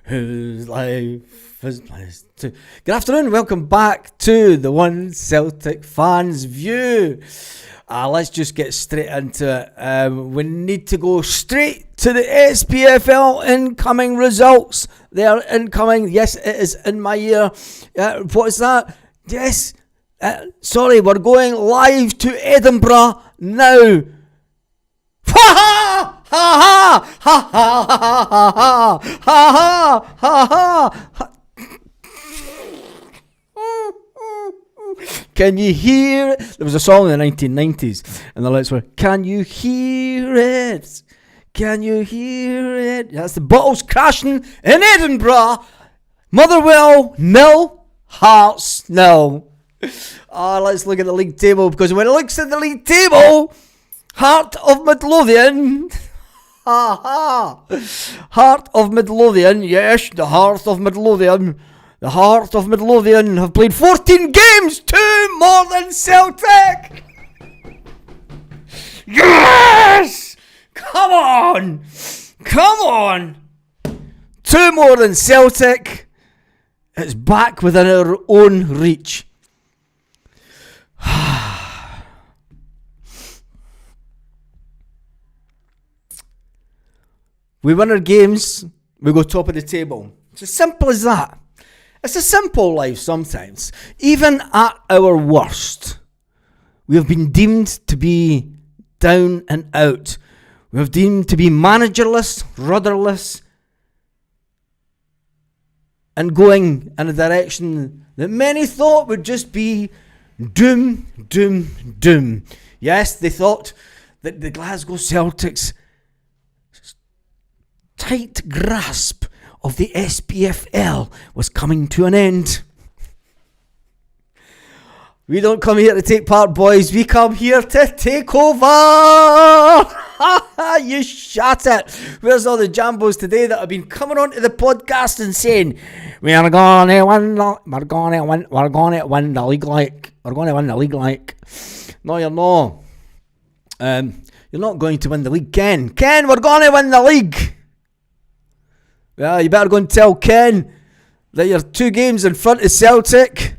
Whose life is blessed to... Good afternoon, welcome back to the One Celtic Fans View. Let's just get straight into it. We need to go straight to the SPFL incoming results. They are incoming. Yes, it is in my ear. What is that? Yes. Sorry, we're going live to Edinburgh now. Ha ha ha ha ha ha ha ha ha ha. Can you hear it? There was a song in the 1990s and the lyrics were, can you hear it? Can you hear it? That's the bottles crashing in Edinburgh. Motherwell 0, Hearts 0. Let's look at the league table, because when it looks at the league table, Heart of Midlothian, Heart of Midlothian, yes, the Heart of Midlothian. The Heart of Midlothian have played 14 games, 2 more than Celtic. Yes! Come on! Come on! 2 more than Celtic. It's back within our own reach. We win our games, we go top of the table. It's as simple as that. It's a simple life sometimes. Even at our worst, we have been deemed to be down and out. We have deemed to be managerless, rudderless, and going in a direction that many thought would just be doom, doom, doom. Yes, they thought that the Glasgow Celtics' tight grasp of the SPFL was coming to an end. We don't come here to take part, boys. We come here to take over. You shut it. Where's all the jambos today that have been coming onto the podcast and saying, we're going to win the league like. We're going to win the league like. No, you're not. You're not going to win the league, Ken. Ken, we're going to win the league. Well, you better go and tell Ken that you're 2 games in front of Celtic.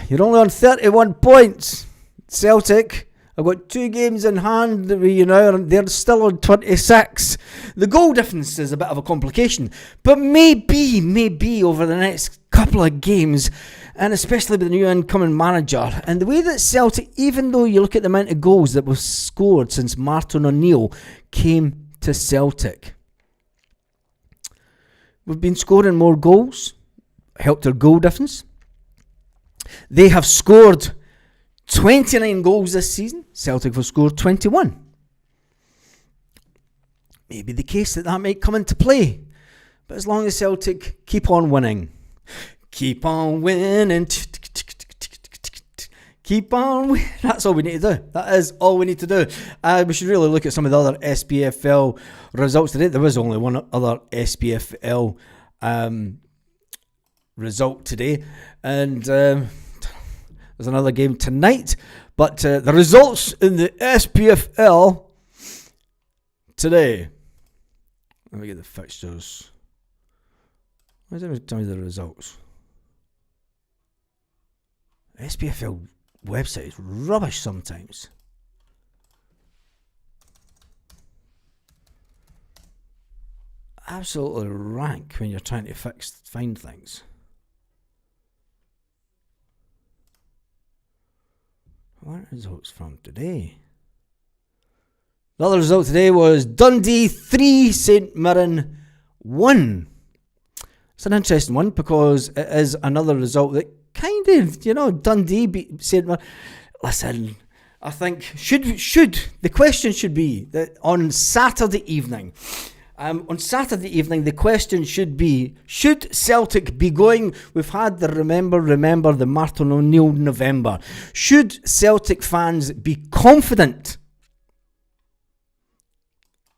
You're only on 31 points. Celtic, I've got 2 games in hand with you now, and they're still on 26. The goal difference is a bit of a complication, but maybe over the next couple of games, and especially with the new incoming manager, and the way that Celtic, even though you look at the amount of goals that were scored since Martin O'Neill came to Celtic, we've been scoring more goals, helped their goal difference. They have scored 29 goals this season. Celtic have scored 21. Maybe the case that might come into play. But as long as Celtic keep on winning. Keep on winning. Keep on winning. That's all we need to do. That is all we need to do. We should really look at some of the other SPFL results today. There was only one other SPFL result today. And there's another game tonight. But the results in the SPFL today. Let me get the fixtures. Why don't you tell me the results? SPFL website is rubbish sometimes. Absolutely rank when you're trying to find things. What results from today? The other result today was Dundee 3, St Mirren 1. It's an interesting one because it is another result that kind of, Dundee beat St Mirren. Listen, I think the question should be that on Saturday evening, the question should be, should Celtic be going? We've had the remember the Martin O'Neill November. Should Celtic fans be confident?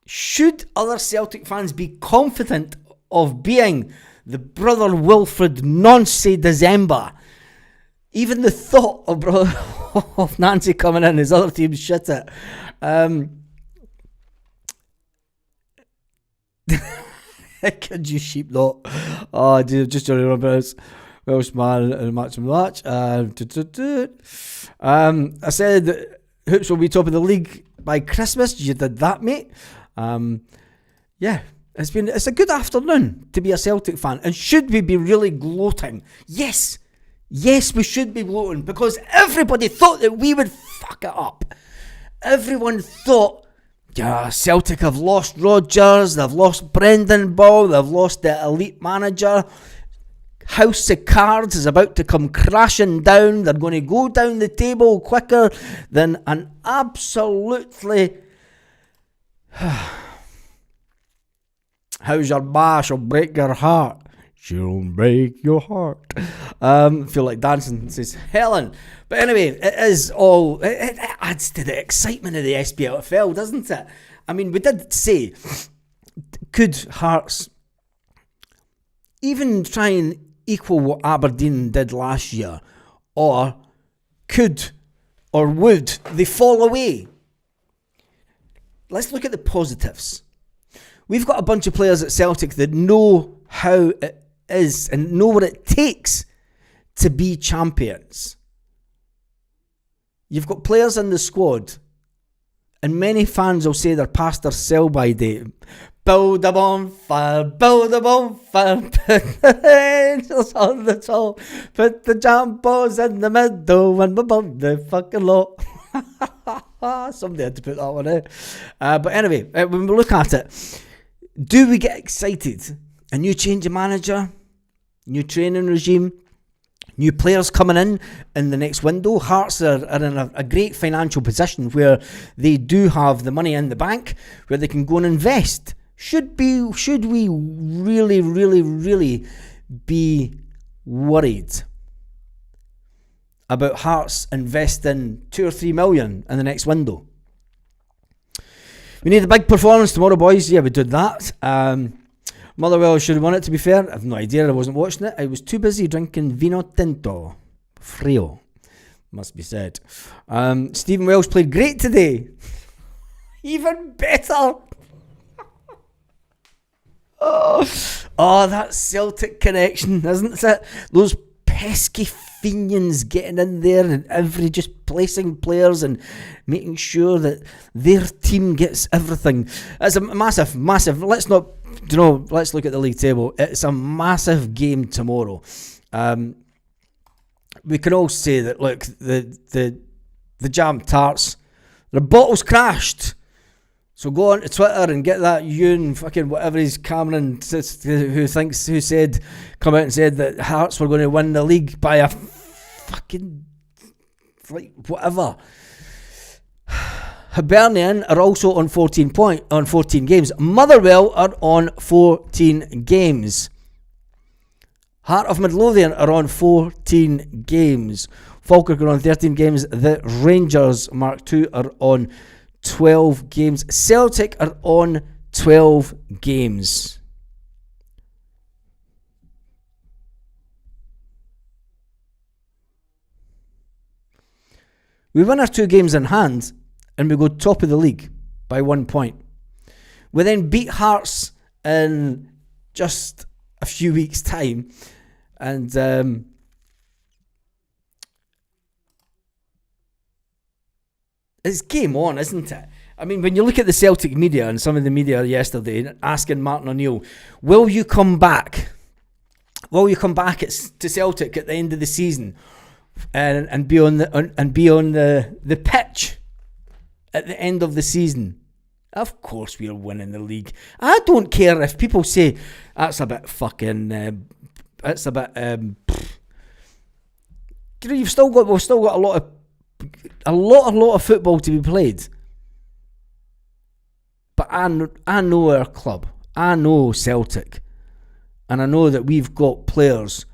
Should other Celtic fans be confident of being the Brother Wilfred Nancy December? Even the thought of Nancy coming in, his other team shit it. Could you sheep not? Oh, dude, just to remember this Welsh man in a match of match. I said that Hoops will be top of the league by Christmas. You did that, mate. Yeah, it's a good afternoon to be a Celtic fan. And should we be really gloating? Yes, we should be gloating because everybody thought that we would fuck it up. Everyone thought, yeah, Celtic have lost Rodgers, they've lost Brendan Ball, they've lost the elite manager. House of Cards is about to come crashing down. They're going to go down the table quicker than an absolutely... How's your ma? She'll break your heart. She'll break your heart. Feel like dancing, says Helen. But anyway, it is all... It adds to the excitement of the SPFL, doesn't it? I mean, we did say, could Hearts even try and equal what Aberdeen did last year? Or could or would they fall away? Let's look at the positives. We've got a bunch of players at Celtic that know how it is and know what it takes to be champions. You've got players in the squad, and many fans will say they're past their sell-by date. Build a bonfire, put the angels on the top, put the jambos in the middle and above the fucking lot. Somebody had to put that one in. But anyway, when we look at it, do we get excited? A new change of manager, new training regime, new players coming in the next window. Hearts are in a great financial position where they do have the money in the bank, where they can go and invest. Should we really, really, really be worried about Hearts investing 2 or 3 million in the next window? We need a big performance tomorrow, boys. Yeah, we did that. Motherwell should have won it, to be fair. I have no idea. I wasn't watching it. I was too busy drinking Vino Tinto. Frio, must be said. Stephen Welsh played great today. Even better. Oh, that Celtic connection, isn't it? Those pesky Fenians getting in there and just placing players and making sure that their team gets everything. It's a massive, let's look at the league table. It's a massive game tomorrow. We can all say that, look, the jam tarts, the bottle's crashed. So go on to Twitter and get that Ewan fucking whatever he's Cameron who said come out and said that Hearts were going to win the league by a fucking whatever. Hibernian are also on 14 games. Motherwell are on 14 games. Heart of Midlothian are on 14 games. Falkirk are on 13 games. The Rangers Mark II are on 12 games. Celtic are on 12 games. We win our 2 games in hand and we go top of the league by 1 point. We then beat Hearts in just a few weeks' time and it's game on, isn't it? I mean, when you look at the Celtic media and some of the media yesterday asking Martin O'Neill, will you come back? Will you come back to Celtic at the end of the season and be on the pitch at the end of the season? Of course we're winning the league. I don't care if people say that's a bit fucking it's a bit we've still got a lot of football to be played. But I know our club. I know Celtic. And I know that we've got players.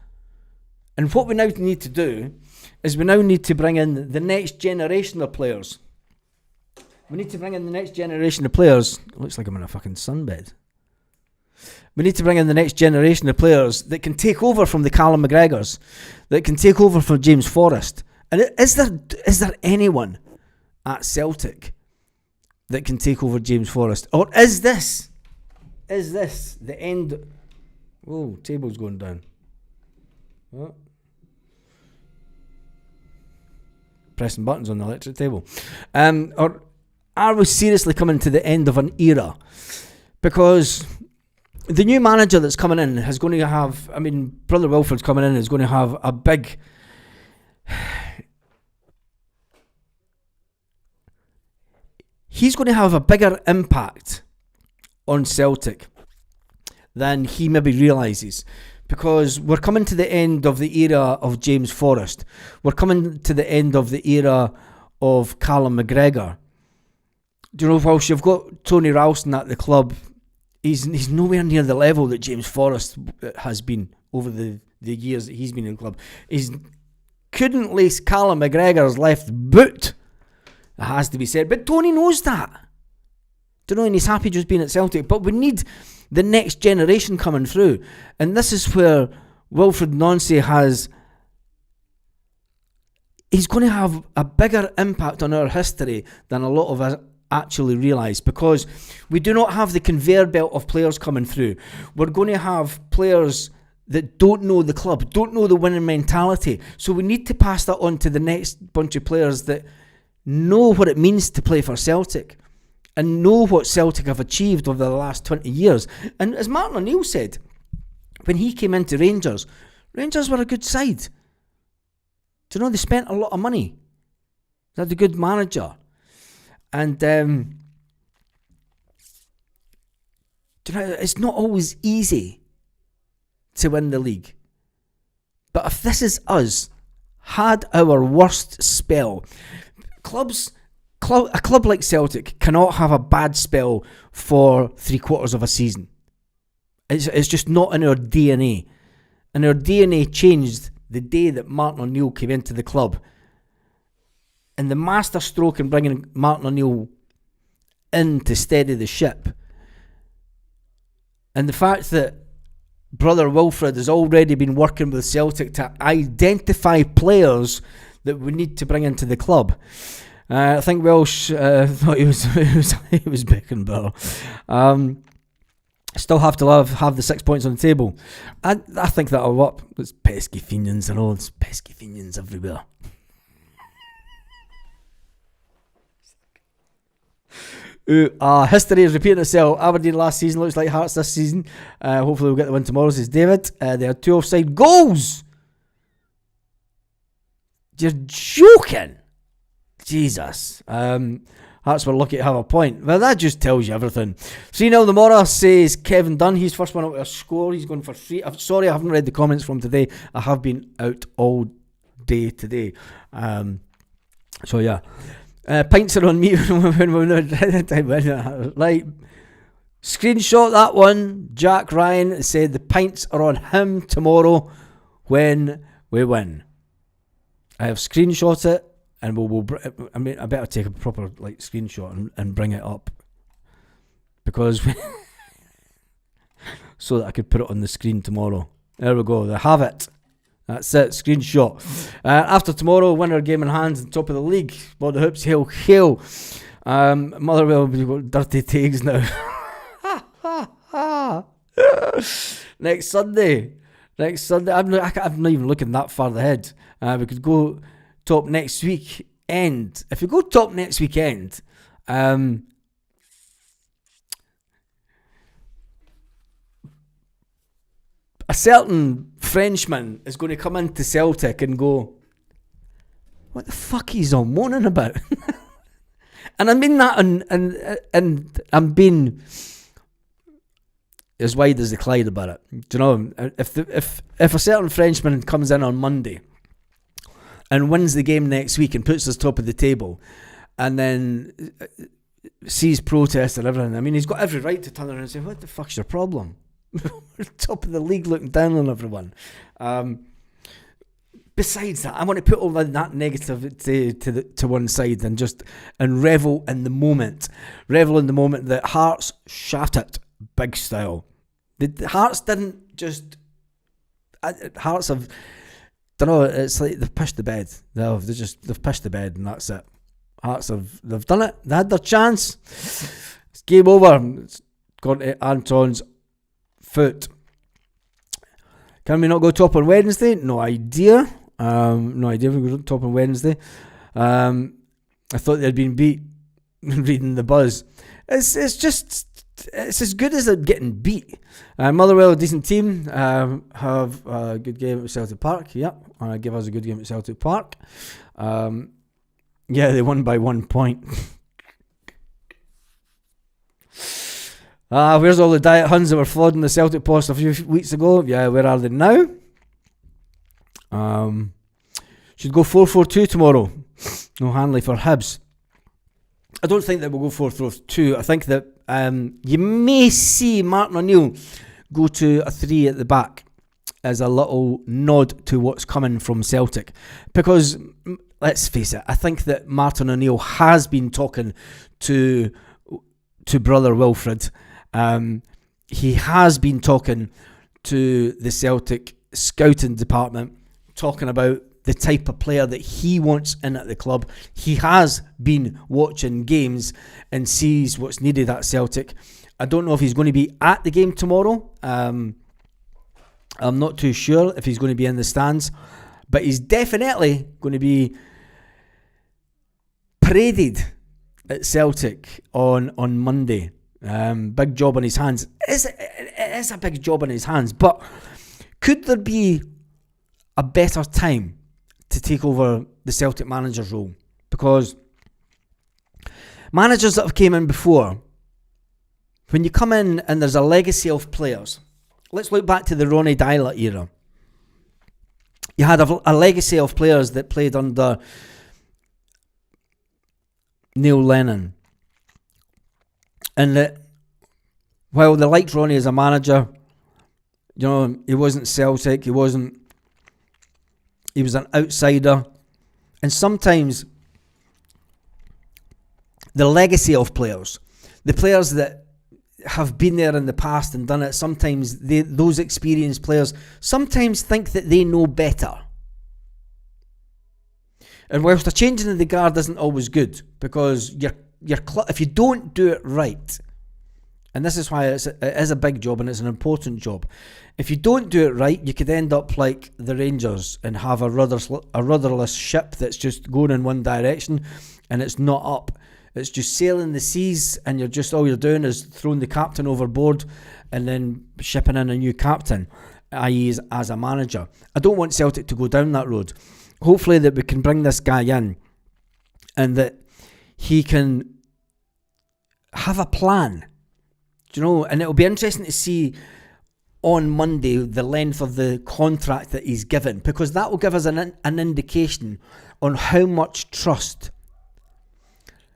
And what we now need to do is we now need to bring in the next generation of players. We need to bring in the next generation of players. It looks like I'm in a fucking sunbed. We need to bring in the next generation of players that can take over from the Callum McGregors, that can take over from James Forrest. And is there anyone at Celtic that can take over James Forrest? Or is this is this the end? Oh, table's going down. What? Pressing buttons on the electric table. Or are we seriously coming to the end of an era? Because the new manager that's coming in is going to have, Brother Wilfred's coming in, is going to have a big... He's going to have a bigger impact on Celtic than he maybe realises. Because we're coming to the end of the era of James Forrest. We're coming to the end of the era of Callum McGregor. Do you know, whilst you've got Tony Ralston at the club, he's nowhere near the level that James Forrest has been over the years that he's been in the club. He couldn't lace Callum McGregor's left boot. It has to be said. But Tony knows that. Do you know, and he's happy just being at Celtic. But we need the next generation coming through. And this is where Wilfred Nancy he's going to have a bigger impact on our history than a lot of us actually realise, because we do not have the conveyor belt of players coming through. We're going to have players that don't know the club, don't know the winning mentality. So we need to pass that on to the next bunch of players that know what it means to play for Celtic and know what Celtic have achieved over the last 20 years. And as Martin O'Neill said, when he came into Rangers were a good side. Do you know, they spent a lot of money. They had a good manager. And do you know, it's not always easy to win the league. But if this is us, had our worst spell, a club like Celtic cannot have a bad spell for 3/4 of a season. It's just not in our DNA. And our DNA changed the day that Martin O'Neill came into the club. And the master stroke in bringing Martin O'Neill in to steady the ship. And the fact that Brother Wilfred has already been working with Celtic to identify players that we need to bring into the club. I think Welsh thought he was Beckenbauer. Still have to have the 6 points on the table. I think that'll up. There's pesky Fenians and all. There's pesky Fenians everywhere. History is repeating itself. Aberdeen last season looks like Hearts this season. Hopefully we'll get the win tomorrow, says David. They had 2 offside goals. You're joking. Jesus. Hearts were lucky to have a point. Well, that just tells you everything. 3-0 the Mora, says Kevin Dunn. He's first one out with a score. He's going for 3. I'm sorry, I haven't read the comments from today. I have been out all day today. So yeah. Pints are on me when we're not right. Screenshot that one. Jack Ryan said the pints are on him tomorrow when we win. I have screenshot it, and I better take a proper screenshot and bring it up, because so that I could put it on the screen tomorrow. There we go. They have it. That's it, screenshot. After tomorrow, winner game in hand, top of the league. Well, the Hoops, hail, hail. Motherwell, we've got dirty takes now. Next Sunday. I'm not even looking that far ahead. We could go top next weekend. If we go top next weekend, a certain Frenchman is going to come into Celtic and go, what the fuck he's on moaning about? And I mean that, and I'm being as wide as the Clyde about it. Do you know, if a certain Frenchman comes in on Monday and wins the game next week and puts us top of the table, and then sees protests and everything, I mean, he's got every right to turn around and say, what the fuck's your problem? We're top of the league looking down on everyone. Besides that, I want to put all that negativity to one side and revel in the moment. Revel in the moment that Hearts shattered big style. The Hearts didn't just... Hearts have... don't know, it's like they've pushed the bed. They've pushed the bed and that's it. Hearts they've done it. They had their chance. It's game over. It's gone to Anton's foot. Can we not go top on Wednesday? No idea. No idea if we go top on Wednesday. I thought they'd been beat. Reading the buzz. It's as good as it getting beat. Motherwell, a decent team. Have a good game at Celtic Park. Yep, give us a good game at Celtic Park. They won by 1 point. Where's all the diet Huns that were flooding the Celtic post a few weeks ago? Yeah, where are they now? Should go 4-4-2 tomorrow. No Hanley for Hibs. I don't think that we'll go 4-4-2. I think that you may see Martin O'Neill go to a 3 at the back as a little nod to what's coming from Celtic. Because, let's face it, I think that Martin O'Neill has been talking to brother Wilfred. He has been talking to the Celtic scouting department, talking about the type of player that he wants in at the club. He has been watching games and sees what's needed at Celtic. I don't know if he's going to be at the game tomorrow. I'm not too sure if he's going to be in the stands, but he's definitely going to be paraded at Celtic on Monday. Big job on his hands. It is a big job on his hands, but could there be a better time to take over the Celtic manager's role? Because managers that have came in before, when you come in and there's a legacy of players, let's look back to the Ronnie Deila era. You had a legacy of players that played under Neil Lennon, and that while they liked Ronnie as a manager, he wasn't Celtic, he was an outsider. And sometimes the legacy of players, the players that have been there in the past and done it, sometimes those experienced players sometimes think that they know better. And whilst a changing of the guard isn't always good, because if you don't do it right, and this is why it is a big job and it's an important job. If you don't do it right, you could end up like the Rangers and have a rudderless ship that's just going in one direction and it's not up. It's just sailing the seas, and all you're doing is throwing the captain overboard and then shipping in a new captain, i.e. as a manager. I don't want Celtic to go down that road. Hopefully that we can bring this guy in and that he can have a plan. And it'll be interesting to see on Monday the length of the contract that he's given, because that will give us an indication on how much trust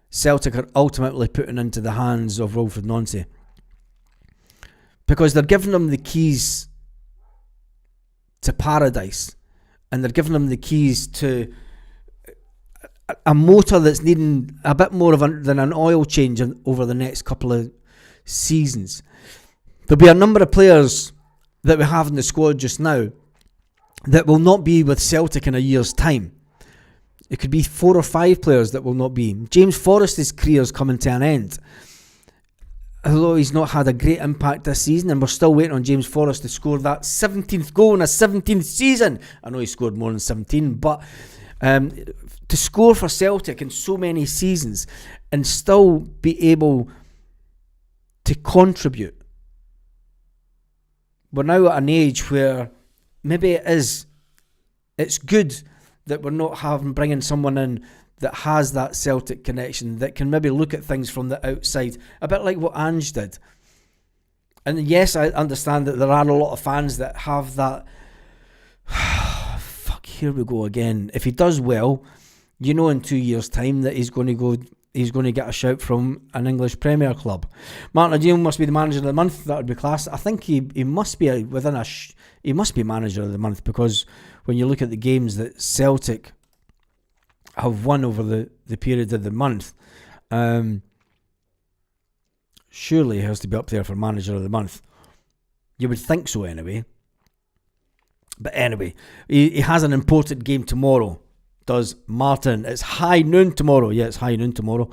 Celtic are ultimately putting into the hands of Wilfred Nancy, because they're giving him the keys to paradise, and they're giving him the keys to a motor that's needing a bit more than an oil change over the next couple of seasons. There'll be a number of players that we have in the squad just now that will not be with Celtic in a year's time. It could be 4 or 5 players that will not be. James Forrest's career's coming to an end. Although he's not had a great impact this season, and we're still waiting on James Forrest to score that 17th goal in a 17th season. I know he scored more than 17, but to score for Celtic in so many seasons and still be able to contribute. We're now at an age where maybe it's good that we're not bringing someone in that has that Celtic connection, that can maybe look at things from the outside, a bit like what Ange did. And yes, I understand that there are a lot of fans that have that. Fuck, here we go again. If he does well, in 2 years' time that he's going to get a shout from an English Premier club. Martin O'Neill must be the manager of the month. That would be class. I think he must be he must be manager of the month, because when you look at the games that Celtic have won over the period of the month, surely he has to be up there for manager of the month. You would think so anyway. But anyway, he has an important game tomorrow. Does Martin. It's high noon tomorrow. Yeah, it's high noon tomorrow.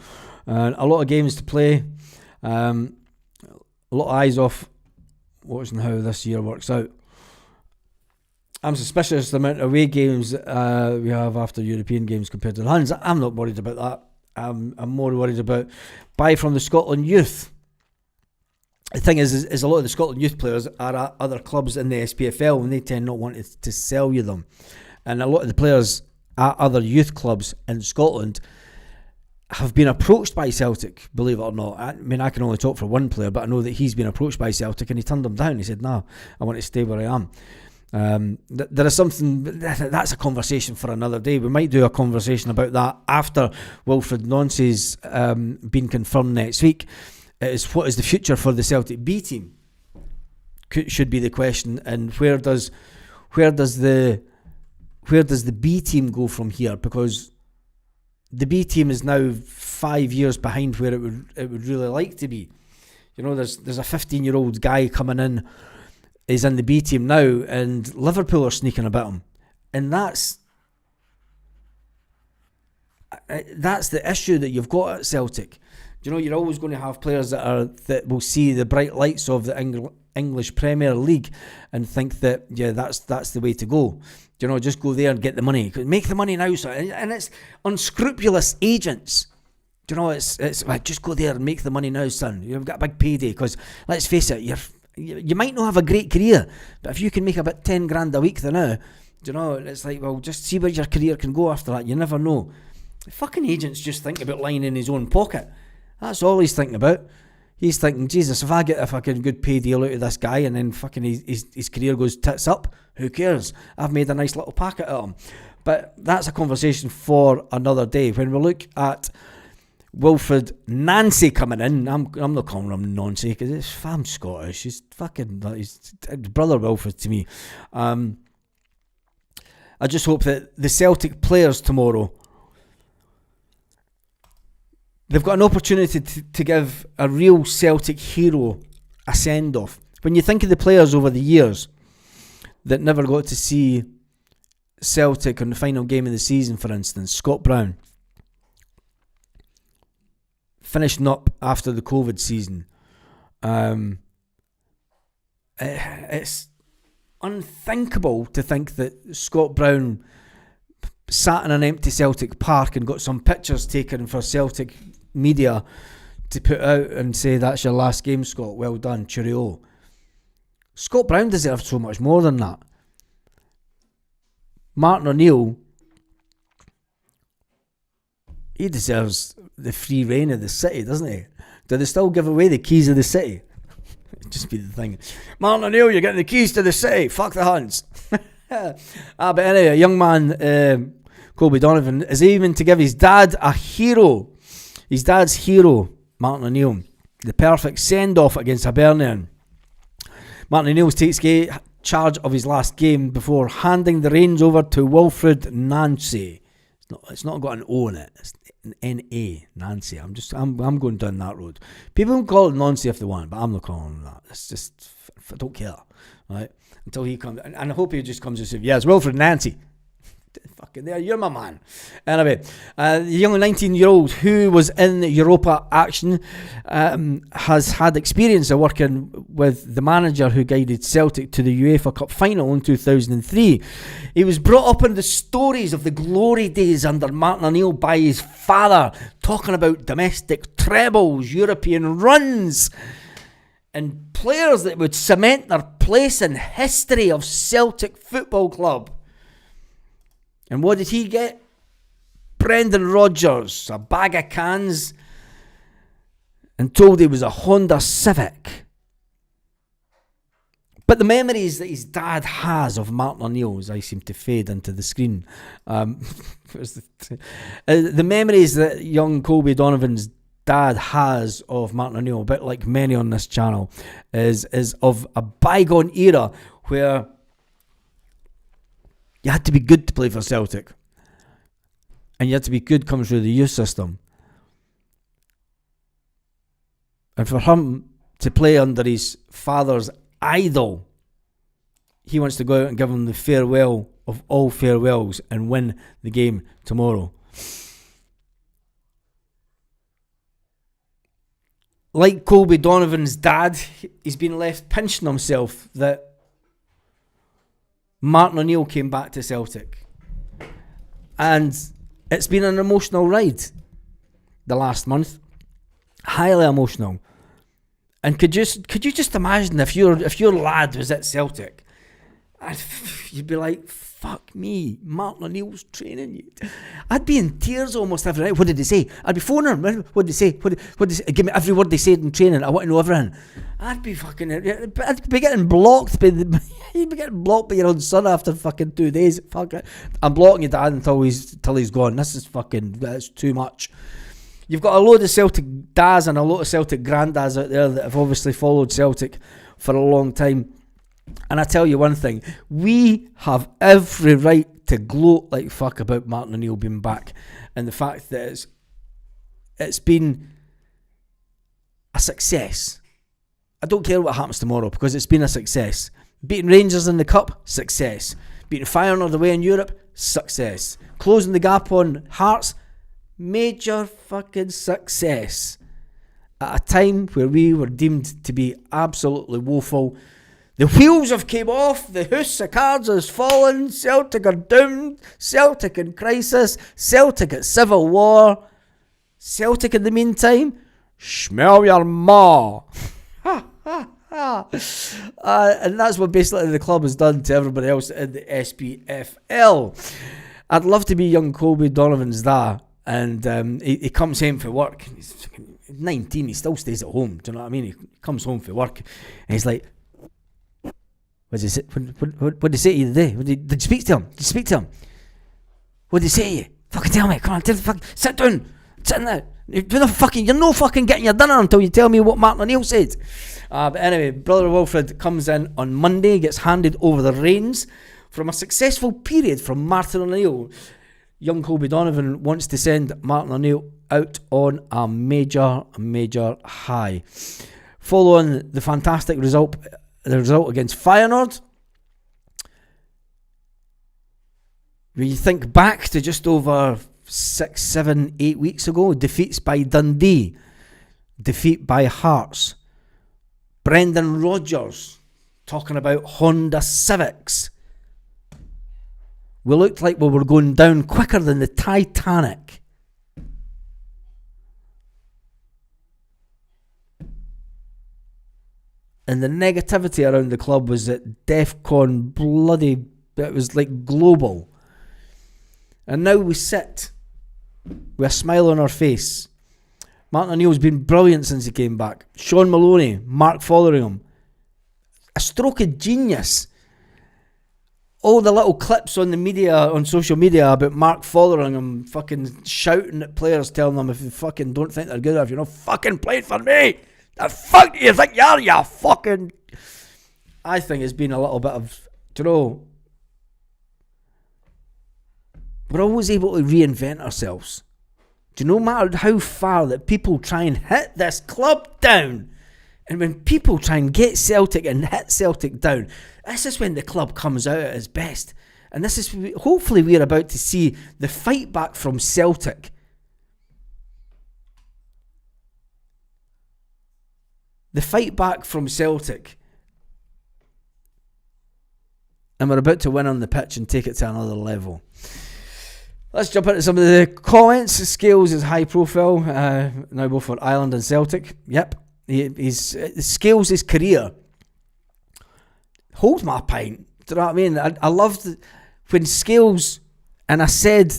A lot of games to play. a lot of eyes off watching how this year works out. I'm suspicious of the amount of away games we have after European games compared to the Huns. I'm not worried about that. I'm more worried about buy from the Scotland youth. The thing is a lot of the Scotland youth players are at other clubs in the SPFL, and they tend not want to sell you them. And a lot of the players at other youth clubs in Scotland have been approached by Celtic, believe it or not. I mean, I can only talk for one player, but I know that he's been approached by Celtic and he turned them down. He said, no, I want to stay where I am. There is something, that's a conversation for another day. We might do a conversation about that after Wilfred Nancy's been confirmed next week. It is, what is the future for the Celtic B team? Should be the question, and where does the B team go from here? Because the B team is now 5 years behind where it would really like to be. You know, there's a 15-year-old guy coming in. He's in the B team now, and Liverpool are sneaking about him, and that's the issue that you've got at Celtic. You know, you're always going to have players that will see the bright lights of the English Premier League and think that that's the way to go. You know, just go there and get the money, make the money now, sir. And it's unscrupulous agents. You know, it's like, just go there and make the money now, son. You've got a big payday, because let's face it, you might not have a great career, but if you can make about 10 grand a week now, you know, it's like, well, just see where your career can go after that. You never know. The fucking agents just think about lying in his own pocket. That's all he's thinking about. He's thinking, Jesus, if I get a fucking good pay deal out of this guy and then fucking his career goes tits up, who cares? I've made a nice little packet of him. But that's a conversation for another day. When we look at Wilfred Nancy coming in, I'm not calling him Nancy because I'm Scottish. He's brother Wilfred to me. I just hope that the Celtic players tomorrow, they've got an opportunity to give a real Celtic hero a send-off. When you think of the players over the years that never got to see Celtic on the final game of the season, for instance, Scott Brown, finishing up after the COVID season. It's unthinkable to think that Scott Brown sat in an empty Celtic park and got some pictures taken for Celtic media to put out and say, that's your last game, Scott, well done, cheerio. Scott Brown deserves so much more than that. Martin O'Neill, he deserves the free reign of the city, doesn't he? Do they still give away the keys of the city? It'd just be the thing. Martin O'Neill, you're getting the keys to the city, fuck the Huns. But anyway, a young man, Colby Donovan, is aiming to give his dad a hero. His dad's hero, Martin O'Neill, the perfect send-off against Hibernian. Martin O'Neill takes charge of his last game before handing the reins over to Wilfred Nancy. It's not got an O in it. It's an N-A, Nancy. I'm going down that road. People can call it Nancy if they want, but I'm not calling him that. It's just, I don't care, right? Until he comes, and I hope he just comes and says, yes, Wilfred Nancy. Fucking there, you're my man. Anyway, the young 19-year-old who was in Europa action has had experience of working with the manager who guided Celtic to the UEFA Cup final in 2003. He was brought up in the stories of the glory days under Martin O'Neill by his father, talking about domestic trebles, European runs, and players that would cement their place in history of Celtic Football Club. And what did he get? Brendan Rodgers, a bag of cans, and told he was a Honda Civic. But the memories that his dad has of Martin O'Neill, as I seem to fade into the screen, the memories that young Colby Donovan's dad has of Martin O'Neill, a bit like many on this channel, is of a bygone era where you had to be good to play for Celtic. And you had to be good coming through the youth system. And for him to play under his father's idol, he wants to go out and give him the farewell of all farewells and win the game tomorrow. like Colby Donovan's dad, he's been left pinching himself that Martin O'Neill came back to Celtic. And it's been an emotional ride the last month. Highly emotional. And could you just imagine if your lad was at Celtic, you'd be like, fuck me, Martin O'Neill's training you. I'd be in tears almost every night. What did they say? I'd be phoning him. What did they say? What did they say? Give me every word they said in training. I want to know everything. I'd be getting blocked you'd be getting blocked by your own son after fucking 2 days. Fuck it. I'm blocking your dad until he's gone. That's too much. You've got a load of Celtic dads and a lot of Celtic granddads out there that have obviously followed Celtic for a long time. And I tell you one thing, we have every right to gloat like fuck about Martin O'Neill being back, and the fact that it's been a success. I don't care what happens tomorrow because it's been a success. Beating Rangers in the Cup, success. Beating Feyenoord away in Europe, success. Closing the gap on Hearts, major fucking success. At a time where we were deemed to be absolutely woeful. The wheels have came off, the house of cards has fallen, Celtic are doomed, Celtic in crisis, Celtic at civil war, Celtic in the meantime, smell your maw. And that's what basically the club has done to everybody else in the SPFL. I'd love to be young Colby Donovan's dad, and he comes home for work, he's 19, he still stays at home, do you know what I mean? He comes home for work, and he's like, what did he say to you today? Did you speak to him? What did he say to you? Fucking tell me. Come on, sit down. Sit in there. You're no fucking getting your dinner until you tell me what Martin O'Neill said. But anyway, Brother Wilfred comes in on Monday, gets handed over the reins from a successful period from Martin O'Neill. Young Colby Donovan wants to send Martin O'Neill out on a major high. Following the fantastic result against Feyenoord, when you think back to just over 6, 7, 8 weeks ago, defeats by Dundee, defeat by Hearts, Brendan Rodgers talking about Honda Civics. We looked like we were going down quicker than the Titanic. And the negativity around the club was at DEFCON bloody, it was like global. And now we sit with a smile on our face. Martin O'Neill's been brilliant since he came back. Sean Maloney, Mark Fotheringham, a stroke of genius. All the little clips on the media, on social media about Mark Fotheringham fucking shouting at players, telling them if you fucking don't think they're good enough, you're not fucking playing for me. The fuck do you think you are, you fucking... I think it's been a little bit of, do you know, we're always able to reinvent ourselves. Do you know, no matter how far that people try and hit this club down, and when people try and get Celtic and hit Celtic down, this is when the club comes out at its best. And this is, hopefully we're about to see the fight back from Celtic. The fight back from Celtic. And we're about to win on the pitch and take it to another level. Let's jump into some of the comments. Scales is high profile. Now both for Ireland and Celtic. Yep. Scales' his career. Hold my pint. Do you know what I mean? I loved when Scales, and I said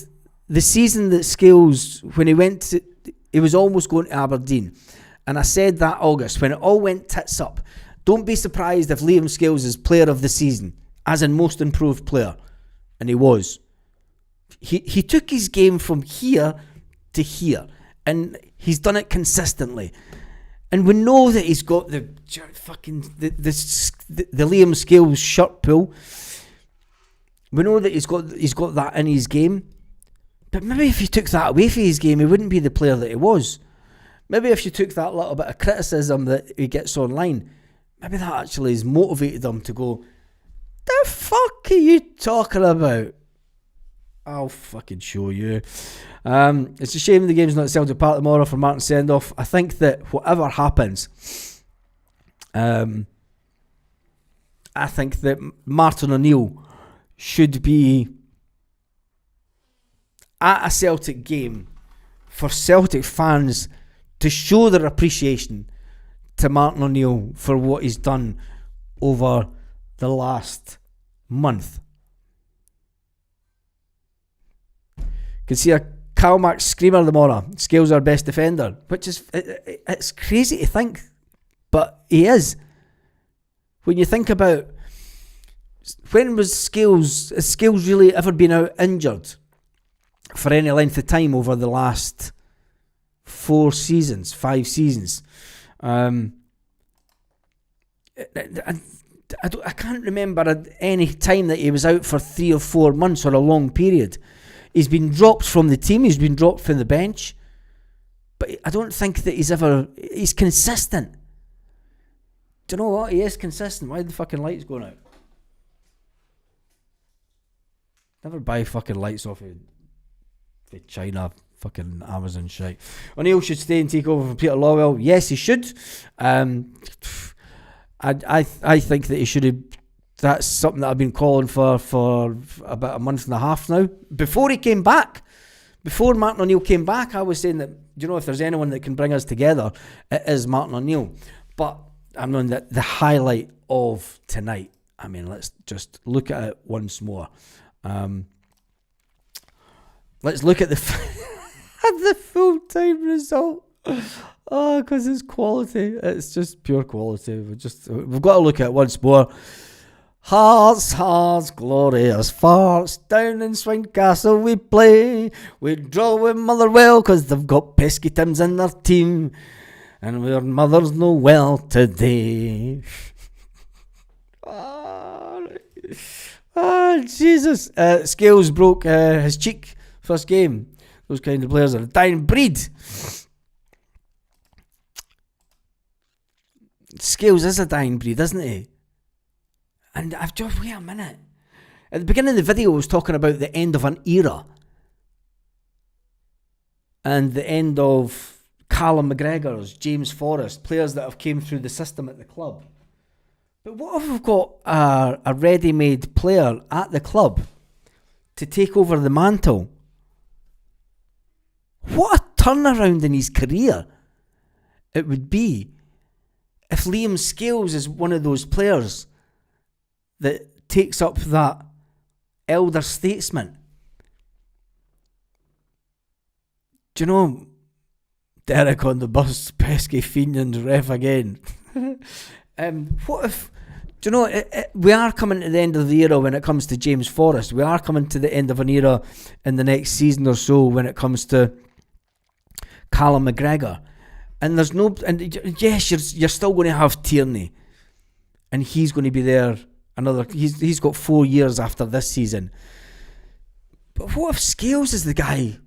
the season that Scales, when he was almost going to Aberdeen. And I said that August, when it all went tits up, don't be surprised if Liam Scales is player of the season, as in most improved player. And he was. He took his game from here to here, and he's done it consistently. And we know that he's got the Liam Scales shirt pull. We know that he's got that in his game. But maybe if you took that away from his game, he wouldn't be the player that he was. Maybe if you took that little bit of criticism that he gets online, maybe that actually has motivated him to go, the fuck are you talking about? I'll fucking show you. It's a shame the game's not at Celtic Park tomorrow for Martin Sendoff. I think that whatever happens, I think that Martin O'Neill should be at a Celtic game for Celtic fans to show their appreciation to Martin O'Neill for what he's done over the last month. Can see a Calmac screamer tomorrow. Scales our best defender, which is it's crazy to think, but he is. When you think about when was Scales, has Scales really ever been out injured for any length of time over the last 5 seasons? I can't remember any time that he was out for 3 or 4 months or a long period. He's been dropped from the team. He's been dropped from the bench. But I don't think that he's consistent. Do you know what? He is consistent. Why are the fucking lights going out? Never buy fucking lights off of China fucking Amazon shite. O'Neill should stay and take over from Peter Lawwell. Yes, he should. I think that he should have. That's something that I've been calling for about a month and a half now. Before he came back, before Martin O'Neill came back, I was saying that, if there's anyone that can bring us together, it is Martin O'Neill. But I'm on the highlight of tonight. I mean, let's just look at it once more. Let's look at the the full-time result. Oh, because it's quality. It's just pure quality. We've got to look at it once more. Hearts, glorious farts. Down in Swindcastle we play. We draw with Motherwell because they've got pesky Tims in their team. And we're Mothers know well today. Jesus. Scales broke his cheek first game. Those kind of players are a dying breed. Scales is a dying breed, isn't he? And I've just, wait a minute. At the beginning of the video, I was talking about the end of an era. And the end of Callum McGregor's, James Forrest, players that have came through the system at the club. But what if we've got a ready-made player at the club to take over the mantle? What a turnaround in his career it would be if Liam Scales is one of those players that takes up that elder statesman. Do you know, Derek on the bus, pesky fiend and ref again. What if, do you know, we are coming to the end of the era when it comes to James Forrest. We are coming to the end of an era in the next season or so when it comes to Callum McGregor. And there's no, and yes, you're still going to have Tierney. And he's going to be there he's got 4 years after this season. But what if Scales is the guy?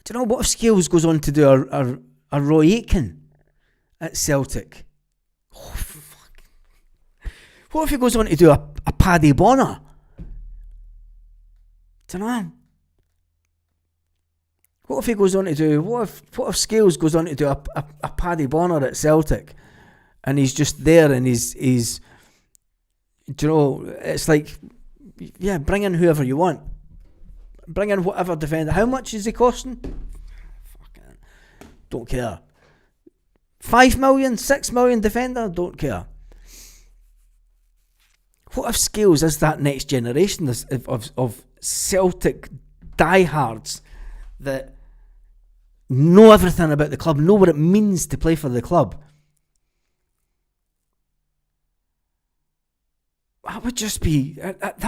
Do you know, what if Scales goes on to do a Roy Aitken at Celtic? Oh, fuck. What if he goes on to do a Paddy Bonner? Do you know? What if he goes on to do, what if Scales goes on to do a Paddy Bonner at Celtic? And he's just there and he's do you know, it's like, yeah, bring in whoever you want. Bring in whatever defender. How much is he costing? Fucking don't care. 5 million, 6 million defender? Don't care. What if Scales is that next generation of Celtic diehards that know everything about the club, know what it means to play for the club? That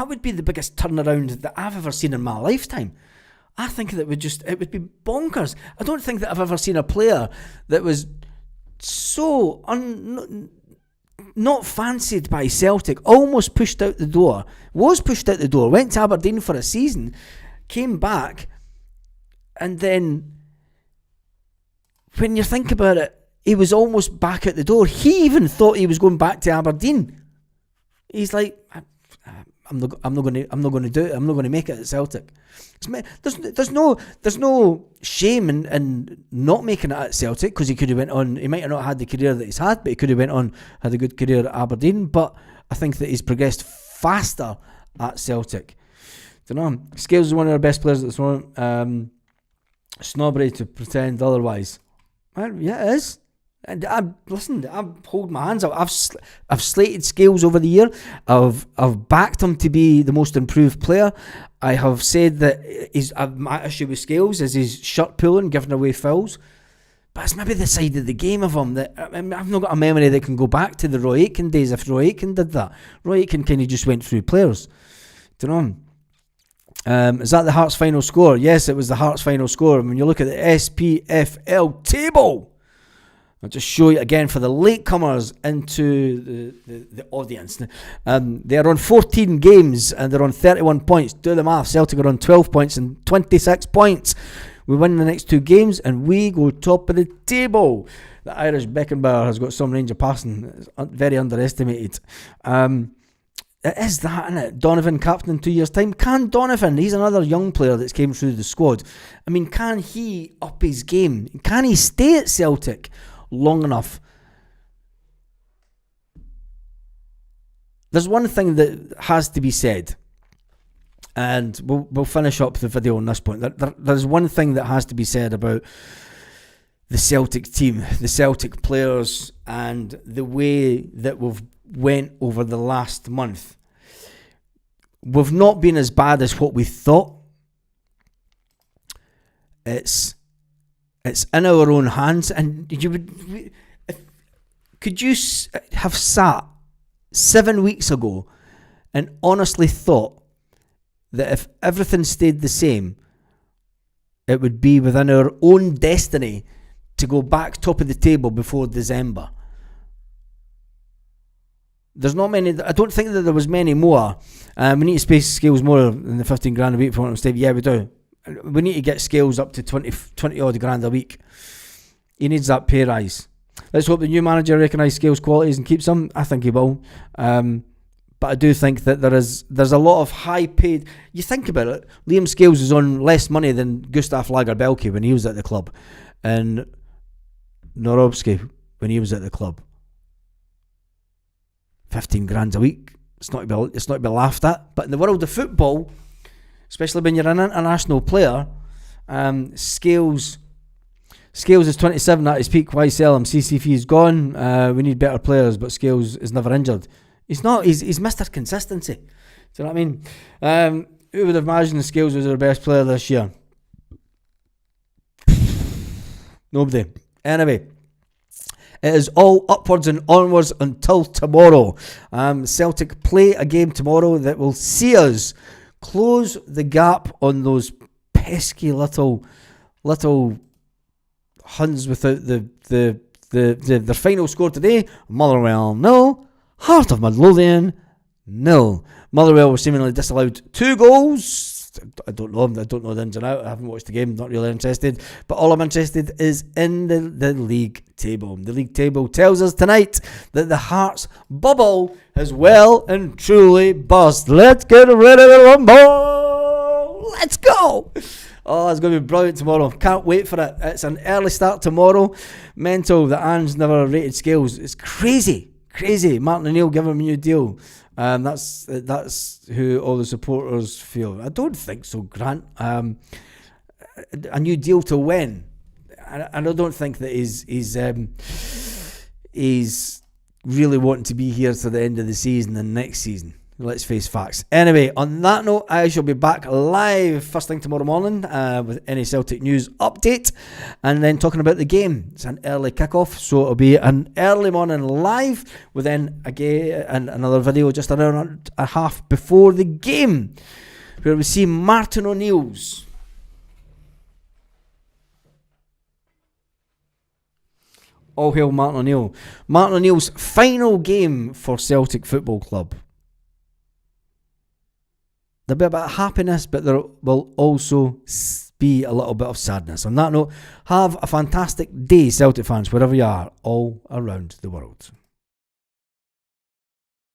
would be the biggest turnaround that I've ever seen in my lifetime. I think that it would be bonkers. I don't think that I've ever seen a player that was so not fancied by Celtic, almost pushed out the door, went to Aberdeen for a season, came back, and then when you think about it, he was almost back at the door. He even thought he was going back to Aberdeen. He's like, I'm not going to do it. I'm not going to make it at Celtic. There's no shame in not making it at Celtic, because he could have went on. He might have not had the career that he's had, but he could have went on, had a good career at Aberdeen. But I think that he's progressed faster at Celtic. Don't know. Scales is one of our best players at this moment. Snobbery to pretend otherwise. Well, yeah, it is. And I've hold my hands up. I've slated Scales over the year. I've backed him to be the most improved player. I have said that my issue with Scales is his shirt pulling, giving away fouls. But it's maybe the side of the game of him that I've not got a memory that can go back to the Roy Aitken days. If Roy Aitken did that, Roy Aitken kind of just went through players. Don't know. Is that the Hearts final score? Yes, it was the Hearts final score. And when you look at the SPFL table, I'll just show you again for the latecomers into the audience. They're on 14 games and they're on 31 points. Do the math. Celtic are on 12 points and 26 points. We win the next 2 games and we go top of the table. The Irish Beckenbauer has got some range of passing. It's very underestimated. It is that, isn't it? Donovan captain in 2 years' time. Can Donovan, he's another young player that's came through the squad. I mean, can he up his game? Can he stay at Celtic long enough? There's one thing that has to be said, and we'll finish up the video on this point. There's one thing that has to be said about the Celtic team, the Celtic players, and the way that we've went over the last month. We've not been as bad as what we thought. It's in our own hands, and could you have sat 7 weeks ago and honestly thought that if everything stayed the same, it would be within our own destiny to go back top of the table before December? There's not many. I don't think that there was many more. We need to space Scales more than the 15 grand a week for him to stay. Yeah, we do. We need to get Scales up to 20 odd grand a week. He needs that pay rise. Let's hope the new manager recognises Scales' qualities and keeps him. I think he will. But I do think that there's a lot of high paid. You think about it. Liam Scales is on less money than Gustav Lagerbielke when he was at the club, and Norowski when he was at the club. 15 grand a week. It's not to be laughed at. But in the world of football, especially when you're an international player, Scales is 27 at his peak. Why sell him? CCV is gone. We need better players, but Scales is never injured. He's not. He's Mr. Consistency. Do you know what I mean? Who would have imagined Scales was our best player this year? Nobody. Anyway, it is all upwards and onwards until tomorrow. Celtic play a game tomorrow that will see us close the gap on those pesky little Huns without their final score today. Motherwell 0, Heart of Midlothian 0. Motherwell were seemingly disallowed 2 goals. I don't know them. I don't know the ins and out. I haven't watched the game. Not really interested. But all I'm interested is in the league table. The league table tells us tonight that the Hearts bubble has well and truly burst. Let's get ready to rumble. Let's go. Oh, it's going to be brilliant tomorrow. Can't wait for it. It's an early start tomorrow. Mental that Anne's never rated Scales. It's crazy. Martin O'Neill giving him a new deal. That's who all the supporters feel. I don't think so, Grant. A new deal to when? And I don't think that he's really wanting to be here to the end of the season and next season. Let's face facts. Anyway, on that note, I shall be back live first thing tomorrow morning with any Celtic news update, and then talking about the game. It's an early kickoff, so it'll be an early morning live with then again and another video just an hour and a half before the game, where we see Martin O'Neill's all hail Martin O'Neill. Martin O'Neill's final game for Celtic Football Club. There'll be a bit of happiness, but there will also be a little bit of sadness. On that note, have a fantastic day, Celtic fans, wherever you are, all around the world.